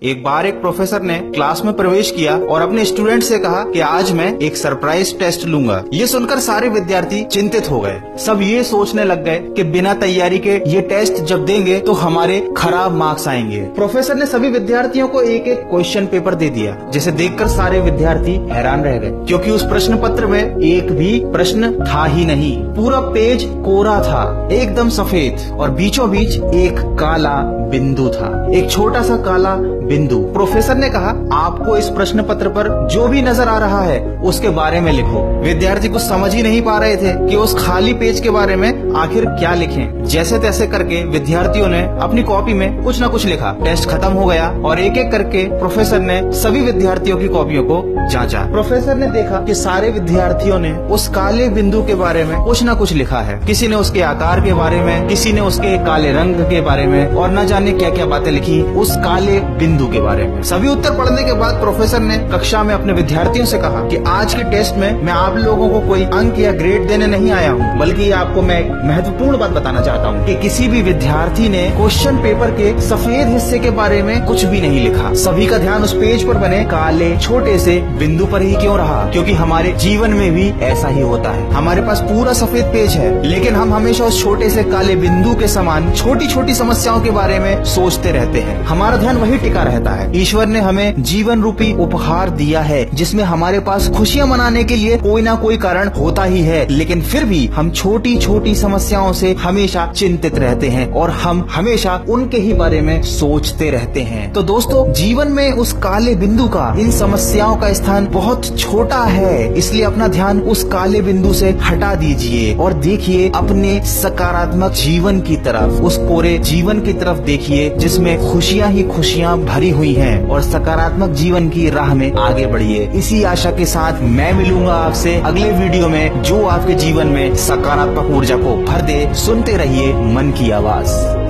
एक बार एक प्रोफेसर ने क्लास में प्रवेश किया और अपने स्टूडेंट से कहा कि आज मैं एक सरप्राइज टेस्ट लूंगा। ये सुनकर सारे विद्यार्थी चिंतित हो गए। सब ये सोचने लग गए कि बिना तैयारी के ये टेस्ट जब देंगे तो हमारे खराब मार्क्स आएंगे। प्रोफेसर ने सभी विद्यार्थियों को एक एक क्वेश्चन पेपर दे दिया, जिसे देखकर सारे विद्यार्थी हैरान रह गए, क्योंकि उस प्रश्न पत्र में एक भी प्रश्न था ही नहीं। पूरा पेज कोरा था, एकदम सफेद, और बीचों बीच एक काला बिंदु था, एक छोटा सा काला बिंदु। प्रोफेसर ने कहा, आपको इस प्रश्न पत्र पर जो भी नजर आ रहा है उसके बारे में लिखो। विद्यार्थी कुछ समझ ही नहीं पा रहे थे कि उस खाली पेज के बारे में आखिर क्या लिखें। जैसे तैसे करके विद्यार्थियों ने अपनी कॉपी में कुछ न कुछ लिखा। टेस्ट खत्म हो गया और एक एक करके प्रोफेसर ने सभी विद्यार्थियों की कॉपियों को जांचा। प्रोफेसर ने देखा कि सारे विद्यार्थियों ने उस काले बिंदु के बारे में कुछ न कुछ लिखा है। किसी ने उसके आकार के बारे में, किसी ने उसके काले रंग के बारे में, और न जाने क्या क्या बातें लिखी उस काले बिंदु के बारे में। सभी उत्तर पढ़ने के बाद प्रोफेसर ने कक्षा में अपने विद्यार्थियों से कहा कि आज के टेस्ट में मैं आप लोगों को कोई अंक या ग्रेड देने नहीं आया हूँ, बल्कि आपको मैं एक महत्वपूर्ण बात बताना चाहता हूँ कि किसी भी विद्यार्थी ने क्वेश्चन पेपर के सफेद हिस्से के बारे में कुछ भी नहीं लिखा। सभी का ध्यान उस पेज पर बने काले छोटे से बिंदु पर ही क्यों रहा? क्योंकि हमारे जीवन में भी ऐसा ही होता है। हमारे पास पूरा सफेद पेज है, लेकिन हम हमेशा उस छोटे से काले बिंदु के समान छोटी छोटी समस्याओं के बारे में सोचते रहते हैं। हमारा ध्यान वही टिका रहता है। ईश्वर ने हमें जीवन रूपी उपहार दिया है, जिसमें हमारे पास खुशियां मनाने के लिए कोई ना कोई कारण होता ही है, लेकिन फिर भी हम छोटी छोटी समस्याओं से हमेशा चिंतित रहते हैं और हम हमेशा उनके ही बारे में सोचते रहते हैं। तो दोस्तों, जीवन में उस काले बिंदु का, इन समस्याओं का स्थान बहुत छोटा है, इसलिए अपना ध्यान उस काले बिंदु से हटा दीजिए और देखिए अपने सकारात्मक जीवन की तरफ, उस कोरे जीवन की तरफ देखिए जिसमें खुशियां ही खुशियां भरी हुई हैं, और सकारात्मक जीवन की राह में आगे बढ़िए। इसी आशा के साथ मैं मिलूंगा आपसे अगले वीडियो में, जो आपके जीवन में सकारात्मक ऊर्जा को भर दे। सुनते रहिए मन की आवाज।